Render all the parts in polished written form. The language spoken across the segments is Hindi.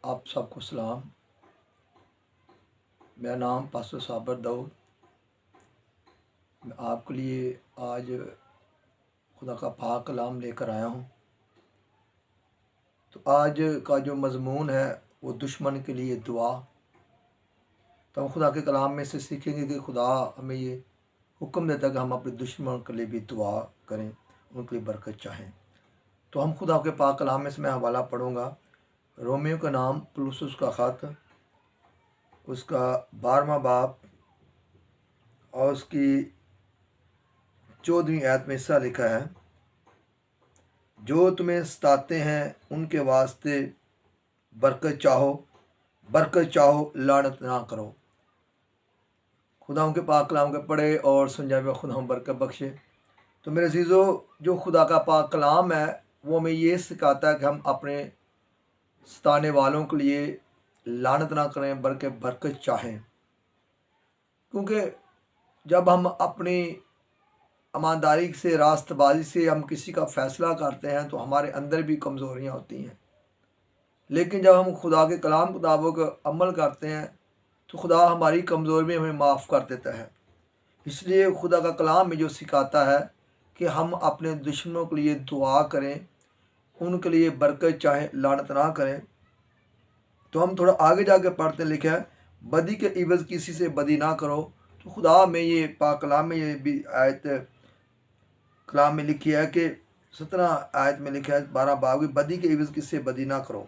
आप सबको सलाम। मेरा नाम पास्टर साबर दाऊद। मैं आपके लिए आज खुदा का पाक कलाम लेकर आया हूँ। तो आज का जो मज़मून है वो दुश्मन के लिए दुआ। तो हम खुदा के कलाम में से सीखेंगे कि खुदा हमें ये हुक्म देता है कि हम अपने दुश्मन के लिए भी दुआ करें, उनके लिए बरकत चाहें। तो हम खुदा के पाक कलाम में से मैं हवाला पढ़ूँगा। रोमियो का नाम पुलुस का ख़त, उसका 12वां बाब और उसकी 14वीं आयत में हिस्सा लिखा है, जो तुम्हें सताते हैं उनके वास्ते बरकत चाहो, लानत ना करो। खुदा के पाक कलाम के पढ़े और समझाए में खुदा बरकत बख्शे। तो मेरे अजीज़ों, जो खुदा का पाक कलाम है वो हमें ये सिखाता है कि हम अपने सताने वालों के लिए लानत ना करें बल्कि बरकत चाहें। क्योंकि जब हम अपनी ईमानदारी से, रास्तबाजी से हम किसी का फ़ैसला करते हैं तो हमारे अंदर भी कमज़ोरियाँ होती हैं। लेकिन जब हम खुदा के कलाम के मुताबिक अमल करते हैं तो खुदा हमारी कमज़ोरी में हमें माफ़ कर देता है। इसलिए खुदा का कलाम में जो सिखाता है कि हम अपने दुश्मनों के लिए दुआ करें, उनके लिए बरकत चाहें, लानत ना करें। तो हम थोड़ा आगे जाके पढ़ते लिखा है, बदी के इवज़ किसी से बदी ना करो। तो खुदा में ये पाक कलाम में ये भी आयत कलाम में लिखी है कि 17 आयत में लिखा है 12 बाब की, बदी के इवज़ किसी से बदी ना करो।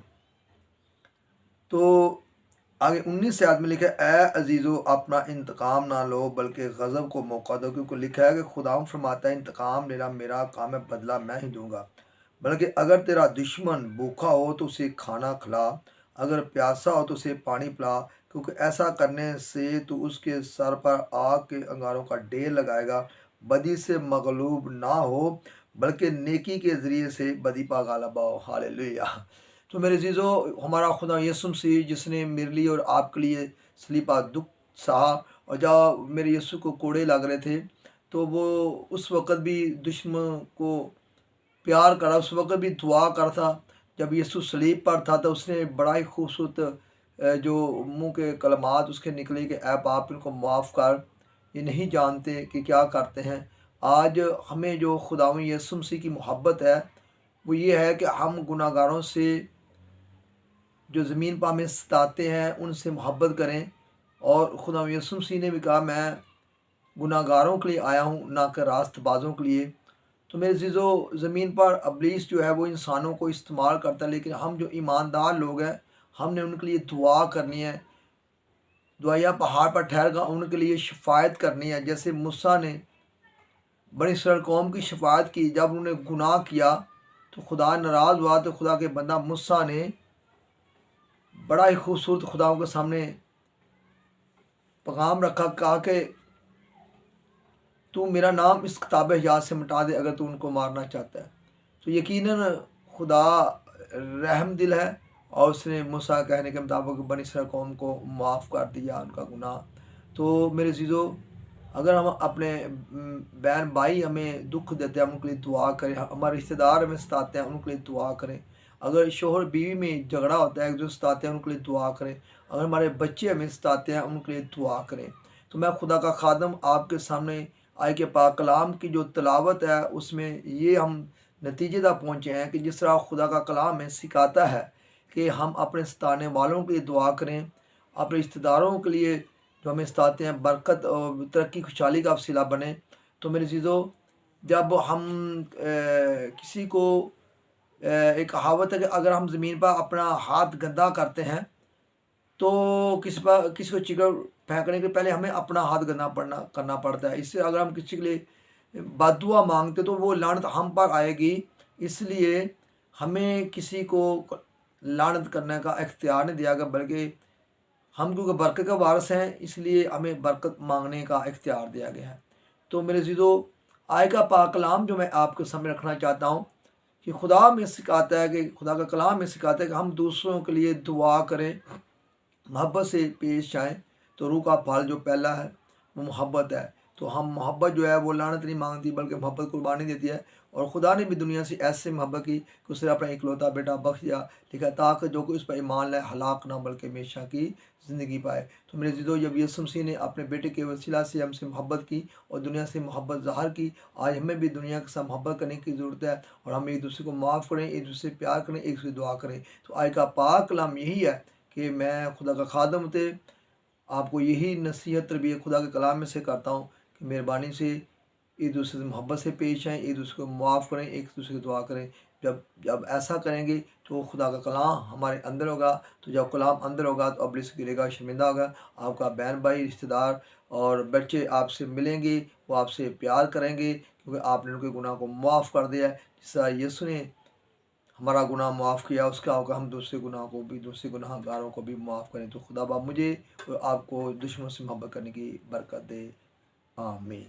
तो आगे 19 आयत में लिखा है, ए अजीज़ो अपना इंतकाम ना लो बल्कि गज़ब को मौका दो, क्योंकि लिखा है कि खुदा फरमाता है, इंतकाम लेना मेरा काम है, बदला मैं ही दूंगा। बल्कि अगर तेरा दुश्मन भूखा हो तो उसे खाना खिला, अगर प्यासा हो तो उसे पानी पिला, क्योंकि ऐसा करने से तू उसके सर पर आग के अंगारों का ढेर लगाएगा। बदी से मगलूब ना हो बल्कि नेकी के ज़रिए से बदी पर गालिब आओ। हालेलुया। तो मेरे अजीज़ों, हमारा खुदा यीशु मसीह जिसने मेरे लिए और आपके लिए सलीब पर दुख सहा, और जब मेरे यीशु को कोड़े लग रहे थे तो वो उस वक़्त भी दुश्मन को प्यार करा, उस वक़्त भी दुआ कर था। जब यीशु सलीब पर था तो उसने बड़ा ही खूबसूरत जो मुँह के कलमात उसके निकले कि ऐ बाप इनको माफ़ कर, ये नहीं जानते कि क्या करते हैं। आज हमें जो खुदावंद यीशु मसीह की मोहब्बत है वो ये है कि हम गुनाहगारों से, जो ज़मीन पर हमें सताते हैं, उनसे मोहब्बत करें। और खुदा यीशु मसीह ने भी कहा, मैं गुनाहगारों के लिए आया हूँ, ना कि रास्तबाज़ों के लिए। तो मेरे अज़ीज़ों, ज़मीन पर इब्लीस जो है वो इंसानों को इस्तेमाल करता है, लेकिन हम जो ईमानदार लोग हैं हमने उनके लिए दुआ करनी है। दुआया पहाड़ पर ठहर कर उनके लिए शफायत करनी है। जैसे मूसा ने बनी इस्राएल कौम की शफायत की, जब उन्होंने गुनाह किया तो खुदा नाराज़ हुआ। तो खुदा के बंदा मूसा ने बड़ा ही खूबसूरत खुदाओं के सामने पैगाम रखा, कहा कि तू मेरा नाम इस किताब हयात से मिटा दे अगर तू उनको मारना चाहता है। तो यकीनन खुदा रहम दिल है और उसने मूसा कहने के मुताबिक बनी इस्राएल कौम को माफ़ कर दिया उनका गुनाह। तो मेरे चीज़ों, अगर हम अपने बहन भाई हमें दुख देते हैं उनके लिए दुआ करें, हमारे रिश्तेदार हमें सताते हैं उनके लिए दुआ करें, अगर शोहर बीवी में झगड़ा होता है जो सताते हैं उनके लिए दुआ करें, अगर हमारे बच्चे हमें सताते हैं उनके लिए दुआ करें। तो मैं खुदा का खादम आपके सामने आए के पाक कलाम की जो तिलावत है उसमें ये हम नतीजे तक पहुँचे हैं कि जिस तरह खुदा का कलाम में सिखाता है कि हम अपने सताने वालों के लिए दुआ करें, अपने रिश्तेदारों के लिए जो हमें सताते हैं बरकत और तरक्की खुशहाली का वसीला बने। तो मेरी चीज़ों, जब हम किसी को एक कहावत है कि अगर हम ज़मीन पर अपना हाथ गंदा करते हैं तो किसी को चिकन फेंकने के पहले हमें अपना हाथ गंदा करना पड़ता है। इससे अगर हम किसी के लिए बद्दुआ मांगते तो वो लानत हम पर आएगी। इसलिए हमें किसी को लानत करने का इख्तियार नहीं दिया गया, बल्कि हम क्योंकि बरकत का वारिस हैं इसलिए हमें बरकत मांगने का इख्तियार दिया गया है। तो मेरे अज़ीज़ों, आय का पाक कलाम जो मैं आपके सामने रखना चाहता हूँ कि खुदा में सिखाता है, कि खुदा का कलाम में सिखाता है कि हम दूसरों के लिए दुआ करें, मोहब्बत से पेश आएँ। तो रूह का फल जो पहला है वो मोहब्बत है। तो हम मोहब्बत जो है वो लानत नहीं मांगती बल्कि मोहब्बत कुर्बानी देती है। और खुदा ने भी दुनिया से ऐसे मोहब्बत की कि उसने अपना इकलौता बेटा बख्श दिया, ठीक है, ताकि जो कोई उस पर ईमान लाए हलाक ना बल्कि हमेशा की ज़िंदगी पाए। तो मेरे अज़ीज़ों, जब यीशु मसीह ने अपने बेटे के वसीला से हमसे मोहब्बत की और दुनिया से मोहब्बत ज़ाहिर की, आज हमें भी दुनिया के साथ मोहब्बत करने की ज़रूरत है और हम एक दूसरे को माफ़ करें, एक दूसरे से प्यार करें, एक दूसरे से दुआ करें। तो आज का पाक कलाम यही है कि मैं खुदा का खादम थे, आपको यही नसीहत तरबियत खुदा के कलाम में से करता हूँ कि मेहरबानी से एक दूसरे से मोहब्बत से पेश आएँ, एक दूसरे को माफ़ करें, एक दूसरे की दुआ करें। जब जब ऐसा करेंगे तो खुदा का कलाम हमारे अंदर होगा, तो जब कलाम अंदर होगा तो इब्लीस गिरेगा, शर्मिंदा होगा। आपका बहन भाई, रिश्तेदार और बच्चे आपसे मिलेंगे, वो आपसे प्यार करेंगे क्योंकि आपने उनके गुनाह को माफ़ कर दिया है। जिस तरह यीशु ने हमारा गुनाह माफ़ किया, उसका होगा हम दूसरे गुनाह को भी, दूसरे गुनाहगारों को भी माफ़ करें। तो खुदा बाप मुझे और आपको दुश्मनों से मोहब्बत करने की बरकत दे। आमीन।